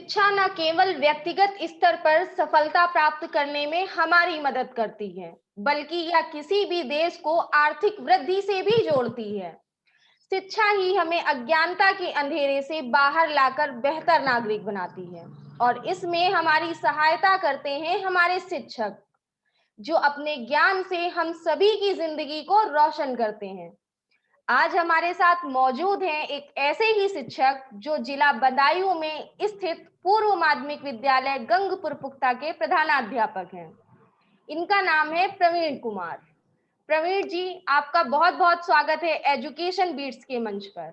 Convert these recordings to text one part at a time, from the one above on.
शिक्षा न केवल व्यक्तिगत स्तर पर सफलता प्राप्त करने में हमारी मदद करती है, बल्कि यह किसी भी देश को आर्थिक वृद्धि से भी जोड़ती है। शिक्षा ही हमें अज्ञानता के अंधेरे से बाहर लाकर बेहतर नागरिक बनाती है और इसमें हमारी सहायता करते हैं हमारे शिक्षक, जो अपने ज्ञान से हम सभी की जिंदगी को रोशन करते हैं। आज हमारे साथ मौजूद हैं एक ऐसे ही शिक्षक जो जिला बदायूं में स्थित पूर्व माध्यमिक विद्यालय गंगपुर पुख्ता के प्रधानाध्यापक हैं। इनका नाम है प्रवीण कुमार। प्रवीण जी, आपका बहुत बहुत स्वागत है एजुकेशन बीट्स के मंच पर।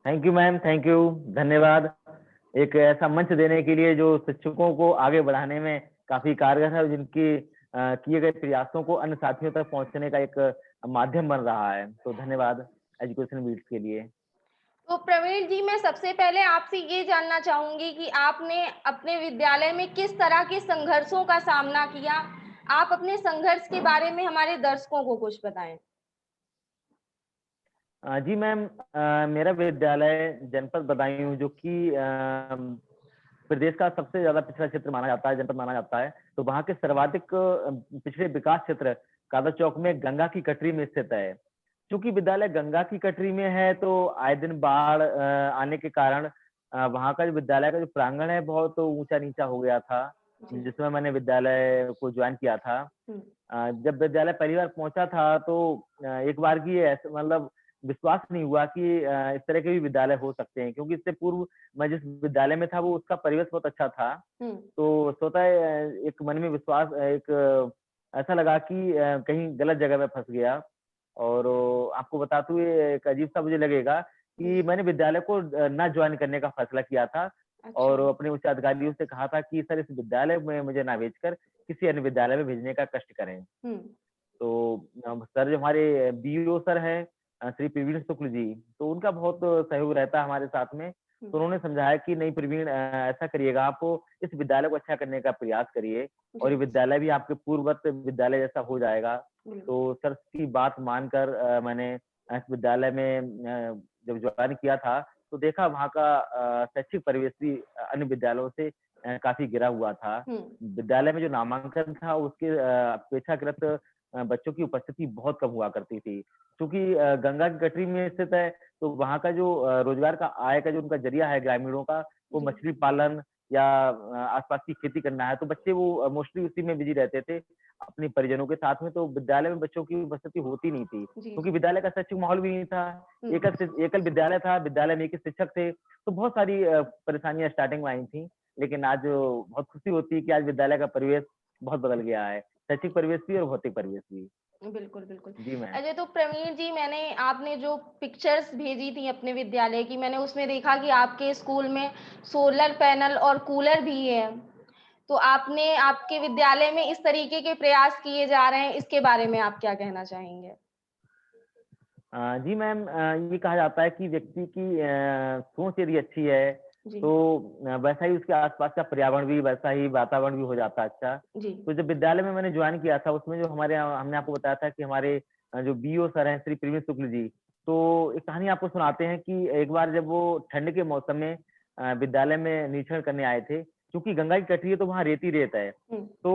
Thank you ma'am, thank you, धन्यवाद। एक ऐसा मंच देने के लिए जो शिक्षकों को आगे बढ़ाने में काफी कारगर है और जिनकी किए गए प्रयासों को अन्य साथियों तक पहुंचने का एक माध्यम बन रहा है। तो धन्यवाद एजुकेशन बीट्स के लिए। तो प्रवीण जी, मैं सबसे पहले आपसे ये जानना चाहूंगी कि आपने अपने विद्यालय में किस तरह के संघर्षों का सामना किया। आप अपने संघर्ष के बारे में हमारे दर्शकों को कुछ बताएं। जी मैम, मेरा विद्यालय जनपद बदायूं जो कि प्रदेश का सबसे ज्यादा पिछड़ा क्षेत्र माना जाता है, जनपद माना जाता है, तो वहाँ के सर्वाधिक पिछड़े विकास क्षेत्र कादर चौक में गंगा की कटरी में स्थित है। चूंकि विद्यालय गंगा की कटरी में है तो आए दिन बाढ़ आने के कारण वहाँ का जो विद्यालय का जो प्रांगण है बहुत ऊंचा नीचा हो गया था, जिसमें मैंने विद्यालय को ज्वाइन किया था। जब विद्यालय पहली बार पहुंचा था तो एक बार की ऐसे मतलब विश्वास नहीं हुआ कि इस तरह के भी विद्यालय हो सकते हैं, क्योंकि इससे पूर्व मैं जिस विद्यालय में था वो उसका परिवेश बहुत अच्छा था। तो स्वतः एक मन में विश्वास ऐसा लगा कि कहीं गलत जगह में फंस गया। और आपको बताते हुए एक अजीब सा मुझे लगेगा कि मैंने विद्यालय को ना ज्वाइन करने का फैसला किया था। और अपने उच्च अधिकारियों से कहा था कि सर इस विद्यालय में मुझे ना भेजकर किसी अन्य विद्यालय में भेजने का कष्ट करें। तो सर जो हमारे बीईओ सर हैं श्री प्रवीण शुक्ल जी, तो उनका बहुत सहयोग रहता है हमारे साथ में। तो उन्होंने समझाया कि नहीं प्रवीण, ऐसा करिएगा, आप इस विद्यालय को अच्छा करने का प्रयास करिए और ये विद्यालय भी आपके पूर्ववत विद्यालय जैसा हो जाएगा। तो सर की बात मानकर मैंने इस विद्यालय में जब ज्वाइन किया था तो देखा वहाँ का शैक्षिक परिवेश भी अन्य विद्यालयों से काफी गिरा हुआ था। विद्यालय में जो नामांकन था उसके अपेक्षाकृत बच्चों की उपस्थिति बहुत कम हुआ करती थी। क्योंकि गंगा की कटरी में स्थित है तो वहाँ का जो रोजगार का आय का जो उनका जरिया है ग्रामीणों का, वो मछली पालन या आसपास की खेती करना है, तो बच्चे वो मोस्टली उसी में बिजी रहते थे अपने परिजनों के साथ में। तो विद्यालय में बच्चों की उपस्थिति होती नहीं थी क्योंकि विद्यालय का शैक्षिक माहौल भी नहीं था। एकल विद्यालय था, विद्यालय में एक शिक्षक थे, तो बहुत सारी परेशानियां स्टार्टिंग में आई थी। लेकिन आज बहुत खुशी होती है कि आज विद्यालय का परिवेश बहुत बदल गया है, शैक्षिक परिवेश भी और भौतिक परिवेश भी। बिल्कुल बिल्कुल। जी मैम। अच्छा, तो प्रवीण जी, आपने जो पिक्चर्स भेजी थी अपने विद्यालय की, मैंने उसमें देखा कि आपके स्कूल में सोलर पैनल और कूलर भी है। तो आपने आपके विद्यालय में इस तरीके के प्रयास किए जा रहे हैं, इसके बारे में आप क्या कहना चाहेंगे? जी मैम, ये कहा जाता है कि व्यक्ति की सोच यदि अच्छी है तो वैसा ही उसके आसपास का पर्यावरण भी, वैसा ही वातावरण भी हो जाता है अच्छा। तो जब विद्यालय में मैंने ज्वाइन किया था उसमें जो हमने आपको बताया था कि हमारे जो बीओ सर हैं श्री प्रवीण शुक्ल जी, तो एक कहानी आपको सुनाते हैं कि एक बार जब वो ठंड के मौसम में विद्यालय में निरीक्षण करने आए थे, क्योंकि गंगा की कटरी है तो वहाँ रेत ही रेत है। तो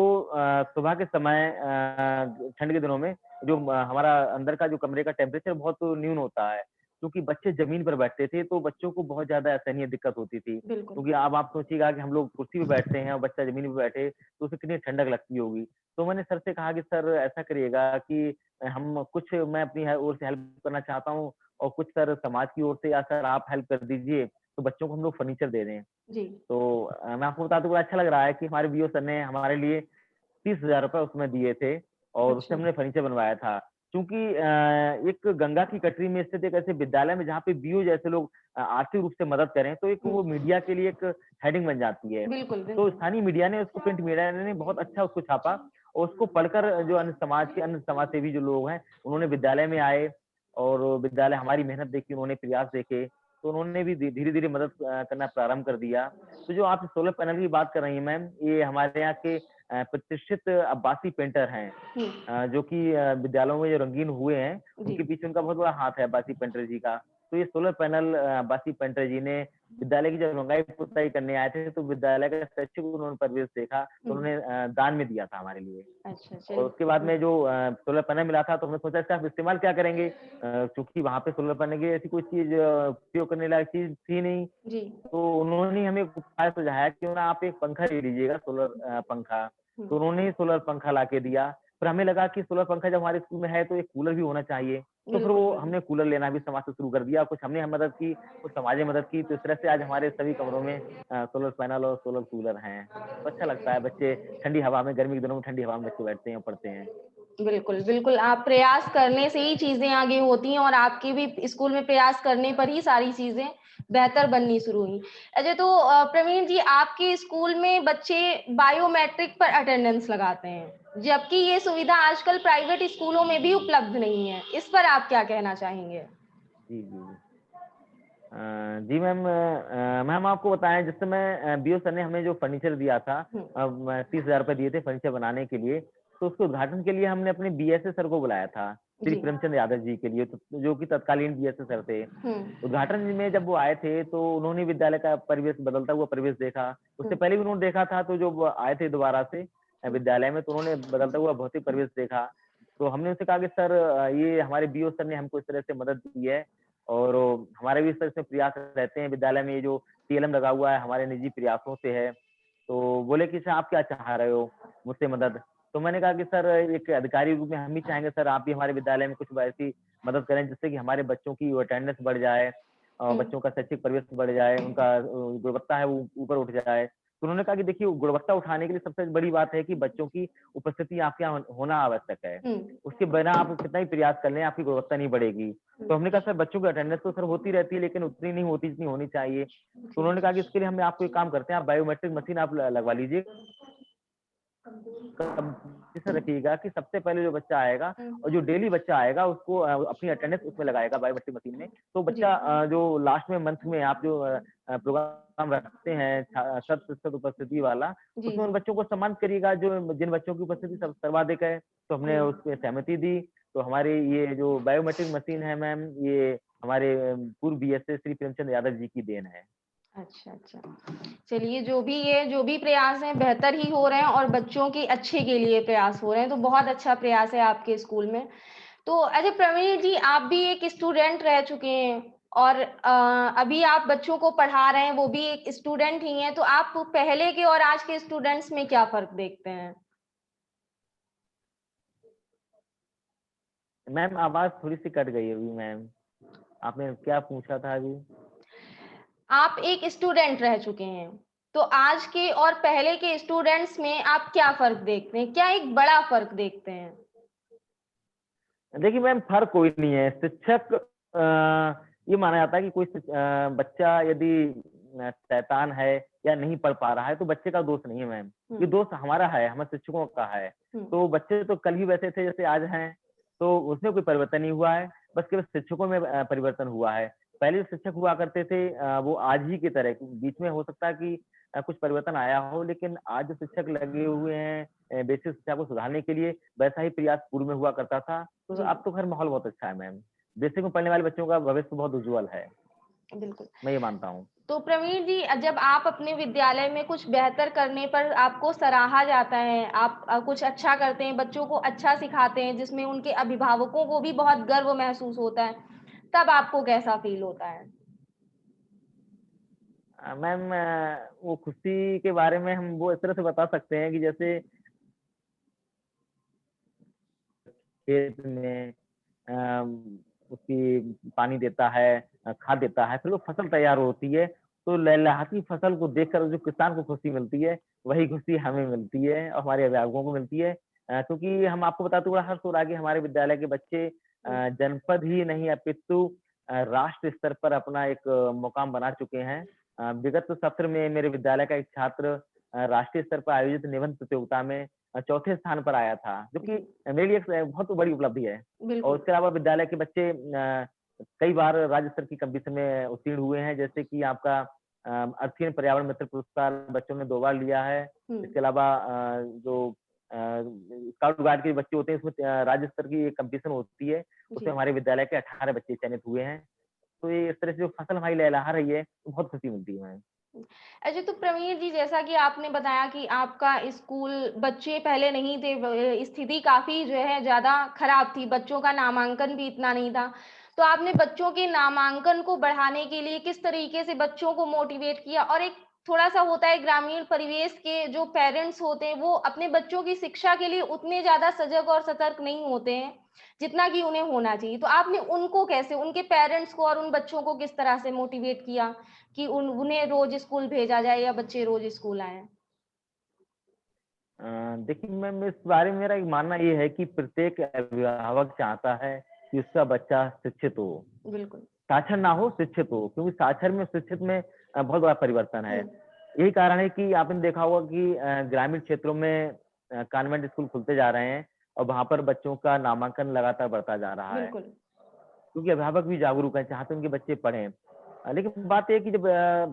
सुबह के समय ठंड के दिनों में जो हमारा अंदर का जो कमरे का टेम्परेचर बहुत न्यून होता है, क्योंकि बच्चे जमीन पर बैठते थे तो बच्चों को बहुत ज्यादा असहनीय दिक्कत होती थी। क्योंकि अब आप सोचिएगा कि हम लोग कुर्सी पे बैठते हैं और बच्चा जमीन पे बैठे तो उसे कितनी ठंडक लगती होगी। तो मैंने सर से कहा कि सर ऐसा करिएगा कि हम कुछ, मैं अपनी ओर से हेल्प करना चाहता हूँ और कुछ सर समाज की ओर से, या सर आप हेल्प कर दीजिए, तो बच्चों को हम लोग फर्नीचर दे दें। तो मैं आपको बता दूं, अच्छा लग रहा है कि हमारे बीओ सर ने हमारे लिए 30,000 रुपए उसमें दिए थे और उससे हमने फर्नीचर बनवाया था। क्योंकि एक गंगा की कटरी में स्थित एक ऐसे विद्यालय में जहाँ पे बीओ जैसे लोग आर्थिक रूप से मदद करें तो एक वो मीडिया के लिए एक हेडिंग बन जाती है। तो स्थानीय मीडिया ने उसको, प्रिंट मीडिया ने बहुत अच्छा उसको छापा और उसको पढ़कर जो अन्य समाज सेवी जो लोग हैं उन्होंने विद्यालय में आए और विद्यालय हमारी मेहनत देखी, उन्होंने प्रयास देखे, तो उन्होंने भी धीरे धीरे मदद करना प्रारंभ कर दिया। तो जो आप सोलर पैनल की बात कर रही हैं मैम, ये हमारे यहाँ के प्रतिष्ठित अब्बासी पेंटर हैं जो कि विद्यालयों में जो रंगीन हुए हैं उनके पीछे उनका बहुत बड़ा हाथ है अब्बासी पेंटर जी का। तो ये सोलर पैनल बासी पेंटर जी ने विद्यालय की जब रंगाई पुताई करने आए थे, तो विद्यालय का शैक्षिक उन्होंने परिवेश देखा, तो उन्होंने दान में दिया था हमारे लिए। अच्छा, और उसके बाद में जो सोलर पैनल मिला था, तो हमने सोचा इसका आप इस्तेमाल क्या करेंगे, क्योंकि वहाँ पे सोलर पैनल की ऐसी कोई चीज उपयोग करने लायक चीज थी नहीं। जी। तो उन्होंने हमें एक उपाय सुझाया, क्यों ना आप एक पंखा ले लीजिएगा, सोलर पंखा। तो उन्होंने ही सोलर पंखा ला के दिया। फिर हमें लगा कि सोलर पंखा जब हमारे स्कूल में है, तो एक कूलर भी होना चाहिए। तो फिर बिल्कुल, वो बिल्कुल। हमने कूलर लेना भी समाज से शुरू कर दिया। कुछ हमने मदद की, कुछ समाज ने मदद की, तो इस तरह से आज हमारे सभी कमरों में सोलर पैनल और सोलर कूलर हैं। तो अच्छा लगता है, बच्चे ठंडी हवा में, गर्मी के दिनों में ठंडी हवा में बच्चे बैठते हैं, पढ़ते हैं। बिल्कुल, बिल्कुल, आप प्रयास करने से ही चीज़ें आगे होती हैं और आपके भी स्कूल में प्रयास करने पर ही सारी चीज़ें बेहतर बननी शुरू हुई। अच्छा, तो प्रवीण जी, आपके स्कूल में बच्चे बायोमेट्रिक पर अटेंडेंस लगाते हैं, जबकि ये सुविधा आजकल प्राइवेट स्कूलों में भी उपलब्ध नहीं है। इस पर आप क्या कहना चाहेंगे? जी, जी, जी। जी मैम, मैम आपको बताएं, जिस समय बीओ सर ने हमें जो फर्नीचर दिया था, हुँ, 30,000 रुपए दिए थे फर्नीचर बनाने के लिए, तो उसके उद्घाटन के लिए हमने अपने बीएसए सर को बुलाया था, श्री जी। प्रेमचंद यादव जी के लिए, तो जो कि तत्कालीन बीएसए सर थे। हुँ, उद्घाटन में जब वो आए थे, तो उन्होंने विद्यालय का परिवेश, बदलता हुआ परिवेश देखा। उससे हुँ, पहले भी उन्होंने देखा था, तो जब आए थे दोबारा से हुँ, विद्यालय में, तो उन्होंने बदलता हुआ भौतिक परिवेश देखा। तो हमने उनसे कहा कि सर, ये हमारे बीओ सर ने हमको इस तरह से मदद दी है, और हमारे भी सर इसमें प्रयास रहते हैं विद्यालय में, ये जो टीएलएम लगा हुआ है हमारे निजी प्रयासों से है। तो बोले कि सर आप क्या चाह रहे हो मुझसे मदद? तो मैंने कहा कि सर, एक अधिकारी के रूप में हम भी चाहेंगे सर, आप भी हमारे विद्यालय में कुछ ऐसी मदद करें, जिससे कि हमारे बच्चों की अटेंडेंस बढ़ जाए, और हुँ, बच्चों का शैक्षिक परिवेश बढ़ जाए, उनका गुणवत्ता है वो ऊपर उठ जाए। तो उन्होंने कहा कि देखिए, गुणवत्ता उठाने के लिए सबसे बड़ी बात है कि बच्चों की उपस्थिति आपके यहाँ होना आवश्यक है। हुँ, उसके बिना आप कितना ही प्रयास कर लें, आपकी गुणवत्ता नहीं बढ़ेगी। हुँ, तो हमने कहा सर, बच्चों की अटेंडेंस तो सर होती रहती है, लेकिन उतनी नहीं होती जितनी होनी चाहिए। तो जी। उन्होंने कहा कि इसके लिए हम आपको एक काम करते हैं, आप बायोमेट्रिक मशीन आप लगवा लीजिए। कंपटीशन रखिएगा कि सबसे पहले जो बच्चा आएगा, हुँ, और जो डेली बच्चा आएगा, उसको अपनी अटेंडेंस उसमें लगाएगा बायोमेट्रिक मशीन में। तो जी, बच्चा जो लास्ट में मंथ में आप जो प्रोग्राम रखते हैं, शत प्रतिशत उपस्थिति वाला, जी, उसमें उन जी। बच्चों को सम्मानित करिएगा जो जिन बच्चों की उपस्थिति सर्वाधिक है। तो हमने हुँ। उसमें सहमति दी। तो हमारी ये जो बायोमेट्रिक मशीन है मैम, ये हमारे पूर्व बीएसए श्री प्रेमचंद यादव जी की देन है। अच्छा, अच्छा। चलिए, जो भी प्रयास हैं बेहतर ही हो रहे हैं और बच्चों के अच्छे के लिए प्रयास हो रहे हैं, तो बहुत अच्छा प्रयास है आपके स्कूल में। तो अच्छा प्रवीण जी, आप भी एक स्टूडेंट रह चुके हैं और अभी आप बच्चों को पढ़ा रहे हैं, वो भी एक स्टूडेंट ही हैं, तो आप पहले के और आज के स्टूडेंट्स में क्या फ़र्क देखते हैं? मैम आवाज़ थोड़ी-सी कट गई अभी मैम। आपने क्या पूछा था अभी? आप एक स्टूडेंट रह चुके हैं, तो आज के और पहले के स्टूडेंट्स में आप क्या फ़र्क देखते हैं? क्या एक बड़ा फ़र्क देखते हैं? देखिए मैम, फ़र्क कोई नहीं है। शिक्षक, ये माना जाता है कि कोई बच्चा यदि शैतान है या नहीं पढ़ पा रहा है, तो बच्चे का दोष नहीं है मैम। हुँ, ये दोष हमारा है, हमारे शिक्षकों का है। हुँ, तो बच्चे तो कल भी वैसे थे जैसे आज हैं, तो उसमें कोई परिवर्तन नहीं हुआ है, बस केवल शिक्षकों में परिवर्तन हुआ है। पहले जो शिक्षक हुआ करते थे, वो आज ही की तरह, बीच में हो सकता है कि कुछ परिवर्तन आया हो, लेकिन आज जो शिक्षक लगे हुए हैं बेसिक शिक्षा को सुधारने के लिए, वैसा ही प्रयास पूर्व में हुआ करता था। तो जी, अब तो खैर माहौल बहुत अच्छा है मैम। बेसिक में पढ़ने वाले बच्चों का भविष्य बहुत उज्ज्वल है, बिल्कुल। मैं ये मानता हूँ। तो प्रवीण जी, जब आप अपने विद्यालय में कुछ बेहतर करने पर आपको सराहा जाता है, आप कुछ अच्छा करते हैं, बच्चों को अच्छा सिखाते हैं, जिसमें उनके अभिभावकों को भी बहुत गर्व महसूस होता है, तब आपको कैसा फ़ील होता है? मैम, वो खुशी के बारे में हम वो इस तरह से बता सकते हैं कि जैसे खेत में उसकी पानी देता है, खाद देता है, फिर वो फसल तैयार होती है, तो लहलहाती फसल को देखकर जो किसान को खुशी मिलती है, वही खुशी हमें मिलती है और हमारे अभिभावकों को मिलती है। क्योंकि हम आपको बताते हुए हर्ष हो रहा है कि हमारे विद्यालय के बच्चे हुँ, जनपद ही नहीं अपितु राष्ट्र स्तर पर अपना एक मुकाम बना चुके हैं। विगत सत्र में मेरे विद्यालय का एक छात्र राष्ट्रीय स्तर पर आयोजित निबंध प्रतियोगिता में चौथे स्थान पर आया था, जो कि जी, मेरे लिए एक बहुत बड़ी उपलब्धि है। और बिल्कुल। उसके अलावा विद्यालय के बच्चे कई बार राज्य स्तर की कंपटीशन में उत्तीर्ण हुए हैं, जैसे कि आपका अर्थहीन पर्यावरण मित्र पुरस्कार बच्चों ने 2 बार लिया है। हुँ, इसके अलावा जो स्काउट गार्ड के बच्चे होते हैं, इसमें राज्य स्तर की एक कंपटीशन होती है, जी। उसमें हमारे विद्यालय के 18 बच्चे चयनित हुए हैं। तो ये इस तरह से जो फसल हमारी लहलहा रही है, तो बहुत खुशी मिलती है हमें। अच्छा, तो प्रवीण जी, जैसा कि आपने बताया कि आपका स्कूल बच्चे पहले नहीं थे, स्थिति काफ़ी जो है ज़्यादा खराब थी, बच्चों का नामांकन भी इतना नहीं था। तो आपने बच्चों के नामांकन को बढ़ाने के लिए किस तरीके से बच्चों को मोटिवेट किया? और एक थोड़ा-सा होता है ग्रामीण परिवेश के जो पेरेंट्स होते हैं, वो अपने बच्चों की शिक्षा के लिए उतने ज़्यादा सजग और सतर्क नहीं होते हैं, जितना कि उन्हें होना चाहिए। तो आपने उनको कैसे, उनके पेरेंट्स को और उन बच्चों को किस तरह से मोटिवेट किया कि उन्हें रोज स्कूल भेजा जाए या बच्चे रोज स्कूल आएँ? देखिए मैम इस बारे में मेरा एक मानना ये है कि प्रत्येक अभिभावक चाहता है कि उसका बच्चा शिक्षित हो, बिल्कुल। साक्षर ना हो शिक्षित हो, क्योंकि साक्षर में शिक्षित में बहुत बड़ा परिवर्तन है। हुँ, यही कारण है कि आपने देखा होगा कि ग्रामीण क्षेत्रों में कॉन्वेंट स्कूल खुलते जा रहे हैं और वहां पर बच्चों का नामांकन लगातार बढ़ता जा रहा है, बिल्कुल। क्योंकि अभिभावक भी जागरूक हैं, चाहते हैं उनके बच्चे पढ़ें। लेकिन बात ये है कि जब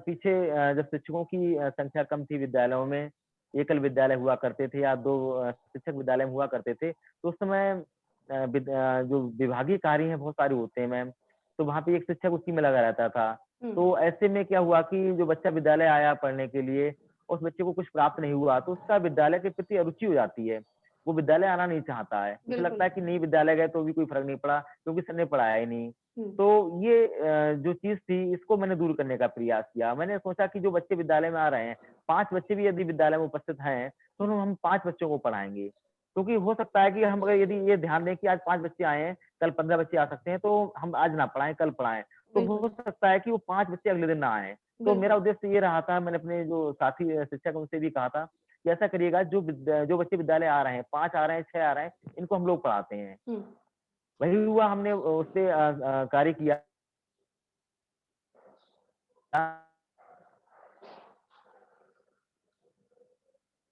पीछे जब शिक्षकों की संख्या कम थी विद्यालयों में, एकल विद्यालय हुआ करते थे या 2 शिक्षक विद्यालय में हुआ करते थे, तो उस समय जो विभागीय कार्य हैं बहुत सारे होते हैं मैम, तो वहाँ पे एक शिक्षक उसी में लगा रहता था। हुँ, तो ऐसे में क्या हुआ कि जो बच्चा विद्यालय आया पढ़ने के लिए, उस बच्चे को कुछ प्राप्त नहीं हुआ, तो उसका विद्यालय के प्रति अरुचि हो जाती है। वो विद्यालय आना नहीं चाहता है। उसे लगता बिल्कुल। है कि नहीं विद्यालय गए तो भी कोई फ़र्क नहीं पड़ा, क्योंकि सर ने पढ़ाया ही नहीं। हुँ, तो ये जो चीज़ थी इसको मैंने दूर करने का प्रयास किया। मैंने सोचा कि जो बच्चे विद्यालय में आ रहे हैं, 5 बच्चे भी यदि विद्यालय में उपस्थित हैं, तो हम 5 बच्चों को पढ़ाएँगे। क्योंकि हो सकता है कि हम अगर यदि ये ध्यान दें कि आज 5 बच्चे आए हैं, कल 15 बच्चे आ सकते हैं, तो हम आज ना पढ़ाएँ, कल पढ़ाएँ। तो हो बिल्कुल, सकता है कि वो 5 बच्चे अगले दिन ना आएँ। तो मेरा बिल्कुल। उद्देश्य ये रहा था, मैंने अपने जो साथी शिक्षक हैं उनसे भी कहा था कि ऐसा करिएगा जो बच्चे विद्यालय आ रहे हैं, 5 आ रहे हैं, 6 आ रहे हैं, इनको हम लोग पढ़ाते हैं। हुँ, वही हुआ हमने उससे कार्य किया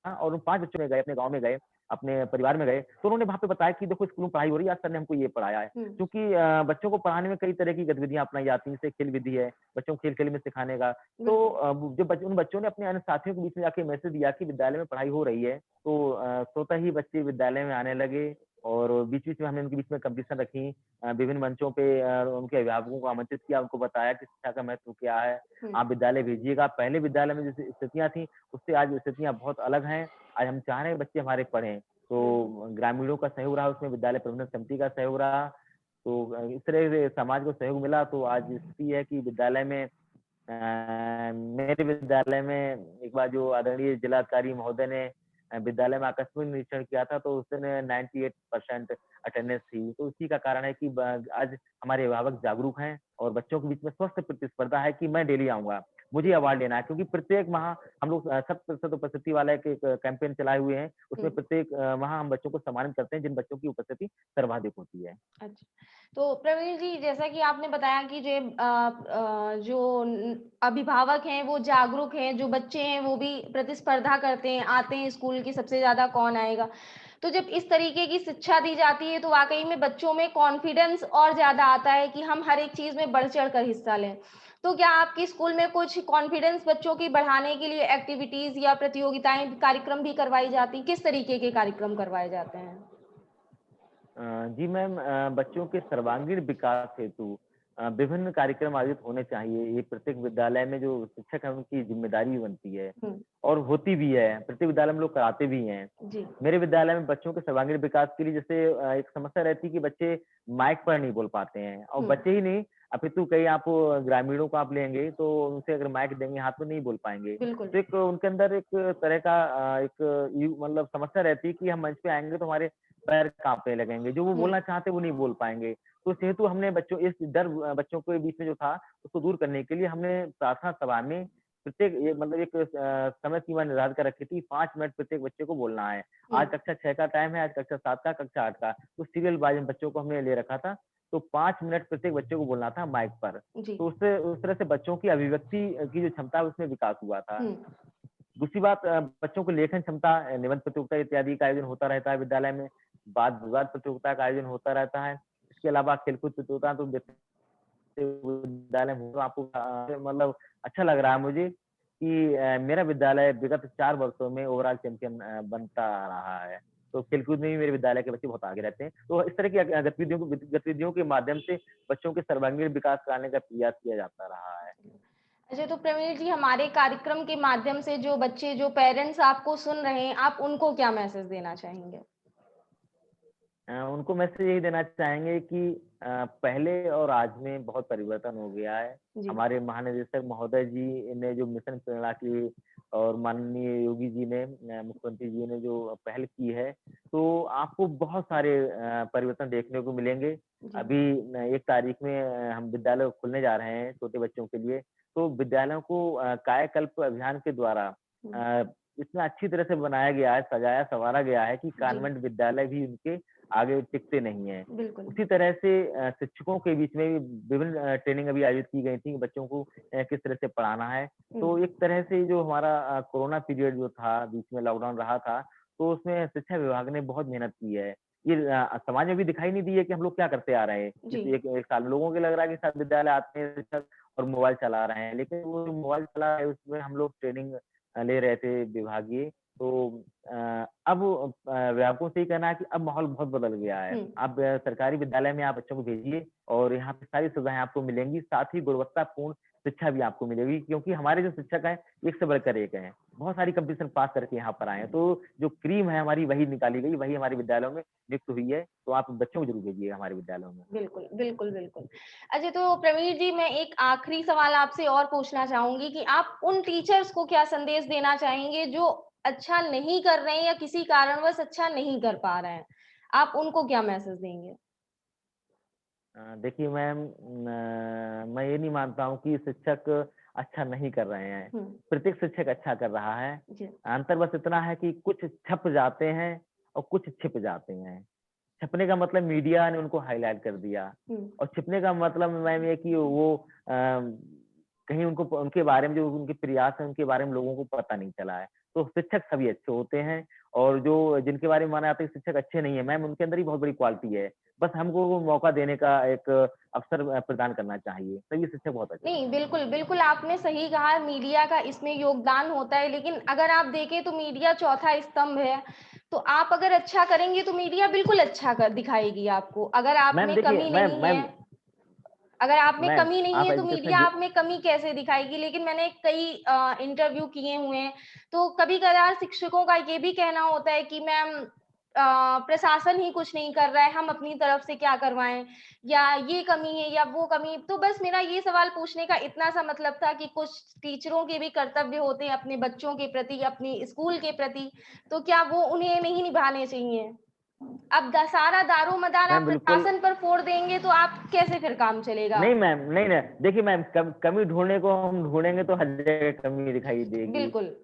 और उन 5 बच्चों में गए, अपने गाँव में गए, अपने परिवार में गए, तो उन्होंने वहाँ पे बताया कि देखो स्कूल में पढ़ाई हो रही है, आज सर ने हमको ये पढ़ाया है। हुँ, क्योंकि बच्चों को पढ़ाने में कई तरह की गतिविधियाँ अपनाई जाती हैं, जैसे खेल विधि है, बच्चों को खेल-खेल में सिखाने का। तो बिल्कुल। उन बच्चों ने अपने अन्य साथियों के बीच में जाके मैसेज दिया कि विद्यालय में पढ़ाई हो रही है, तो स्वतः ही बच्चे विद्यालय में आने लगे और बीच-बीच में हमने उनके बीच में कॉम्पिटिशन रखी। विभिन्न मंचों पे उनके अभिभावकों को आमंत्रित किया, उनको बताया कि शिक्षा का महत्व क्या है, हुँ, आप विद्यालय भेजिएगा। पहले विद्यालय में जैसे स्थितियाँ थी, उससे आज स्थितियाँ बहुत अलग हैं। आज हम चाह रहे हैं बच्चे हमारे पढ़ें, बिल्कुल। तो ग्रामीणों का सहयोग रहा उसमें, विद्यालय प्रबंधन समिति का सहयोग रहा, तो इस तरह से समाज को सहयोग मिला, तो आज स्थिति है कि विद्यालय में मेरे विद्यालय में एक बार जो आदरणीय जिलाधिकारी महोदय ने विद्यालय में आकस्मिक निरीक्षण किया था, तो उसने 98% अटेंडेंस थी। तो इसी का कारण है कि आज हमारे अभिभावक जागरूक हैं और बच्चों के बीच में स्वस्थ प्रतिस्पर्धा है कि मैं डेली आऊँगा, मुझे अवार्ड लेना है, क्योंकि प्रत्येक माह हम लोग 100% उपस्थिति वाला एक एक कैंपेन चलाए हुए हैं। हुँ, उसमें प्रत्येक माह हम बच्चों को सम्मानित करते हैं, जिन बच्चों की उपस्थिति सर्वाधिक होती है। अच्छा। तो प्रवीण जी, जैसा कि आपने बताया कि जो अभिभावक हैं वो जागरूक हैं, जो बच्चे हैं वो भी प्रतिस्पर्धा करते हैं, आते हैं स्कूल की सबसे ज़्यादा कौन आएगा। तो जब इस तरीके की शिक्षा दी जाती है तो वाक़ई में बच्चों में कॉन्फिडेंस और ज़्यादा आता है कि हम हर एक चीज़ में बढ़-चढ़ कर हिस्सा लें। तो क्या आपके स्कूल में कुछ कॉन्फिडेंस बच्चों की बढ़ाने के लिए एक्टिविटीज़ या प्रतियोगिताएँ, कार्यक्रम भी करवाई जाती हैं? किस तरीके के कार्यक्रम करवाए जाते हैं? जी मैम, बच्चों के सर्वांगीण विकास हेतु विभिन्न कार्यक्रम आयोजित होने चाहिए। ये प्रत्येक विद्यालय में जो शिक्षक है उनकी ज़िम्मेदारी बनती है हुँ, और होती भी है। प्रत्येक विद्यालय में लोग कराते भी हैं। जी, मेरे विद्यालय में बच्चों के सर्वांगीण विकास के लिए जैसे एक समस्या रहती है कि बच्चे माइक पर नहीं बोल पाते हैं और हुँ, बच्चे ही नहीं, अपितु कई आप ग्रामीणों को आप लेंगे तो उनसे अगर माइक देंगे हाथ में नहीं बोल पाएँगे। बिल्कुल। तो एक उनके अंदर एक तरह का एक मतलब समस्या रहती है कि हम मंच पे आएँगे तो हमारे पैर काँपने लगेंगे, जो वो हुँ, बोलना चाहते हैं वो नहीं बोल पाएँगे। तो इस हेतु हमने बच्चों इस डर बच्चों के बीच में जो था उसको दूर करने के लिए हमने प्रार्थना सभा में प्रत्येक ये मतलब एक समय सीमा निर्धारित कर रखी थी, 5 मिनट प्रत्येक बच्चे को बोलना है। हुँ, आज कक्षा 6 का टाइम है, आज कक्षा 7 का, कक्षा 8 का। तो सीरियल वाइज़ बच्चों को हमने ले रखा था, तो 5 मिनट प्रत्येक बच्चे को बोलना था माइक पर। जी, तो उससे उस तरह से बच्चों की अभिव्यक्ति की जो क्षमता है उसमें विकास हुआ था। हुँ, दूसरी बात, बच्चों को लेखन क्षमता, निबंध प्रतियोगिता इत्यादि का आयोजन होता रहता है विद्यालय में, वाद-विवाद प्रतियोगिता का आयोजन होता रहता है। इसके अलावा खेलकूद प्रतियोगिता तो विद्यालय में तो आपको मतलब अच्छा लग रहा है मुझे कि मेरा विद्यालय विगत 4 वर्षों में ओवरऑल चैंपियन बनता आ रहा है। तो खेलकूद में भी मेरे विद्यालय के बच्चे बहुत आगे रहते हैं। तो इस तरह की गतिविधियों के माध्यम से बच्चों के सर्वांगीण विकास कराने का प्रयास किया जाता रहा है। अच्छा, तो प्रवीण जी, हमारे कार्यक्रम के माध्यम से जो बच्चे, जो पेरेंट्स आपको सुन रहे हैं, आप उनको क्या मैसेज देना चाहेंगे? उनको मैसेज यही देना चाहेंगे कि पहले और आज में बहुत परिवर्तन हो गया है। जी, हमारे महानिदेशक महोदय जी ने जो मिशन प्रेरणा की और माननीय योगी जी ने मुख्यमंत्री जी ने जो पहल की है, तो आपको बहुत सारे परिवर्तन देखने को मिलेंगे। जी, अभी 1 तारीख में हम विद्यालय खुलने जा रहे हैं छोटे बच्चों के लिए, तो विद्यालयों को कायाकल्प अभियान के द्वारा हुँ, अ, इतना अच्छी तरह से बनाया गया है, सजाया-सँवारा गया है कि जी, कॉन्वेंट विद्यालय भी उनके आगे टिकते नहीं हैं। बिल्कुल। उसी तरह से शिक्षकों के बीच में भी विभिन्न ट्रेनिंग अभी आयोजित की गई थी, बच्चों को किस तरह से पढ़ाना है। तो हुँ, एक तरह से जो हमारा कोरोना पीरियड जो था, बीच में लॉकडाउन रहा था, तो उसमें शिक्षा विभाग ने बहुत मेहनत की है। ये समाज में भी दिखाई नहीं दी है कि हम लोग क्या करते आ रहे हैं। जी, इस 1 साल में लोगों को लग रहा है कि शायद विद्यालय आते हैं शिक्षक और मोबाइल चला रहे हैं, लेकिन वो जो मोबाइल चला रहे हैं उसमें हम लोग ट्रेनिंग ले रहे थे विभागीय। तो अब अभिभावकों से ये कहना है कि अब माहौल बहुत बदल गया है। हुँ, आप सरकारी विद्यालय में आप बच्चों को भेजिए और यहाँ पे सारी सुविधाएँ आपको मिलेंगी, साथ ही गुणवत्तापूर्ण शिक्षा भी आपको मिलेगी क्योंकि हमारे जो शिक्षक हैं, एक से बढ़कर एक हैं। बहुत सारी कॉम्पिटिशन पास करके यहाँ पर आए हैं, तो जो क्रीम है हमारी वही निकाली गई, वही हमारे विद्यालयों में नियुक्त हुई है, तो आप बच्चों को ज़रूर भेजिएगा हमारे विद्यालयों में। बिल्कुल, बिल्कुल, बिल्कुल। अच्छा, तो प्रवीण जी, मैं एक आखिरी सवाल आपसे और पूछना चाहूँगी कि आप उन टीचर्स को क्या संदेश देना चाहेंगे जो अच्छा नहीं कर रहे हैं या किसी कारणवश अच्छा नहीं कर पा रहे हैं? आप उनको क्या मैसेज देंगे? देखिए मैम मैं ये नहीं मानता हूँ कि शिक्षक अच्छा नहीं कर रहे हैं। हुँ, प्रत्येक शिक्षक अच्छा कर रहा है। जी, अंतर बस इतना है कि कुछ छप जाते हैं और कुछ छिप जाते हैं। छपने का मतलब मीडिया ने उनको हाइलाइट कर दिया हुँ, और छिपने का मतलब मैम ये कि वो कहीं उनको उनके बारे में जो उनके प्रयास हैं उनके बारे में लोगों को पता नहीं चला है। तो शिक्षक सभी अच्छे होते हैं और जो जिनके बारे में माना जाता है कि शिक्षक अच्छे नहीं है मैम उनके अंदर ही बहुत बड़ी क्वालिटी है। बस हमको वो मौका देने का एक अवसर प्रदान करना चाहिए। सभी शिक्षक बहुत अच्छे नहीं, हैं। बिल्कुल, बिल्कुल आपने सही कहा, मीडिया का इसमें योगदान होता है, लेकिन अगर आप देखें तो मीडिया चौथा स्तंभ है। तो आप अगर अच्छा करेंगे तो मीडिया बिल्कुल अच्छा कर दिखाएगी आपको। अगर आप मैम में देखिए कमी मैम नहीं है, मैम अगर आप में मैम कमी नहीं आप है तो एजुकेशन मीडिया आप में कमी कैसे दिखाएगी? लेकिन मैंने कई इंटरव्यू किए हुए हैं, तो कभी-कभार शिक्षकों का ये भी कहना होता है कि मैम प्रशासन ही कुछ नहीं कर रहा है, हम अपनी तरफ से क्या करवाएँ? या ये कमी है या वो कमी। तो बस मेरा ये सवाल पूछने का इतना सा मतलब था कि कुछ टीचरों के भी कर्तव्य होते हैं अपने बच्चों के प्रति, अपने स्कूल के प्रति, तो क्या वो उन्हें नहीं निभाने चाहिए? अब द सारा दारोमदार आप मैम बिल्कुल प्रशासन पर फोड़ देंगे तो आप कैसे फिर काम चलेगा? नहीं मैम, नहीं, नहीं। देखिए मैम कमी ढूँढने को हम ढूँढेंगे तो हर जगह कमी दिखाई देगी। बिल्कुल।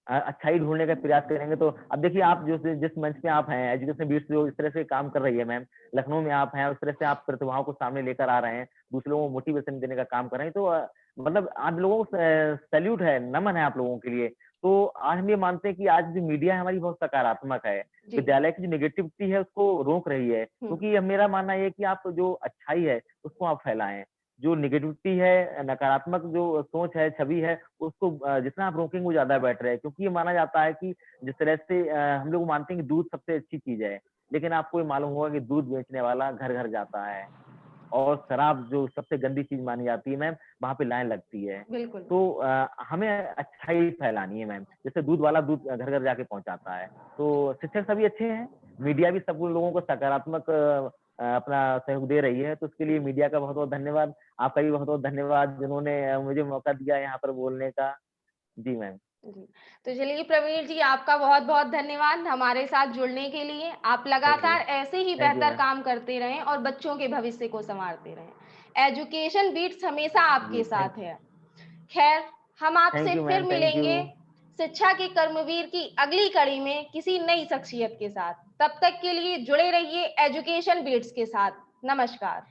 अच्छाई ढूँढने का प्रयास करेंगे तो अब देखिए आप जिस मंच पे आप हैं, एजुकेशन बीट्स जो इस तरह से काम कर रही है मैम, लखनऊ में आप हैं, उस तरह से आप प्रतिभाओं को सामने लेकर आ रहे हैं, दूसरे लोगों को मोटिवेशन देने का काम कर रहे हैं, तो मतलब आप लोगों को सैल्यूट है, नमन है आप लोगों के लिए। तो आज हम ये मानते हैं कि आज जो मीडिया है हमारी बहुत सकारात्मक है, जी। विद्यालय की जो नेगेटिविटी है उसको रोक रही है, हुँ, क्योंकि अब मेरा मानना ये है कि आप जो अच्छाई है, उसको आप फैलाएँ। जो नेगेटिविटी है, नकारात्मक जो सोच है, छवि है, उसको जितना आप रोकेंगे वो ज़्यादा बेटर है क्योंकि ये माना जाता है कि जिस तरह से हम लोग मानते हैं कि दूध सबसे अच्छी चीज़ है, लेकिन आपको ये मालूम होगा कि दूध बेचने वाला घर-घर जाता है और शराब जो सबसे गंदी चीज़ मानी जाती है मैम, वहाँ पे लाइन लगती है। बिल्कुल। तो हमें अच्छाई फैलानी है मैम, जैसे दूध वाला दूध घर-घर जाके पहुँचाता है। तो शिक्षक सभी अच्छे हैं, मीडिया भी सब लोगों को सकारात्मक अपना सहयोग दे रही है, तो उसके लिए मीडिया का बहुत-बहुत धन्यवाद। आपका भी बहुत-बहुत धन्यवाद जिन्होंने मुझे मौका दिया यहाँ पर बोलने का। जी मैम। जी। तो चलिए प्रवीण जी, आपका बहुत-बहुत धन्यवाद हमारे साथ जुड़ने के लिए। आप थैंक यू। लगातार ऐसे ही थैंक यू बेहतर मैम। काम करते रहें और बच्चों के भविष्य को सँवारते रहें। एजुकेशन बीट्स हमेशा आपके जी, साथ है। खैर, हम आपसे थैंक यू फिर मैम, थैंक यू। मिलेंगे शिक्षा के कर्मवीर की अगली कड़ी में किसी नई शख्सियत के साथ। तब तक के लिए जुड़े रहिए एजुकेशन बीट्स के साथ। नमस्कार।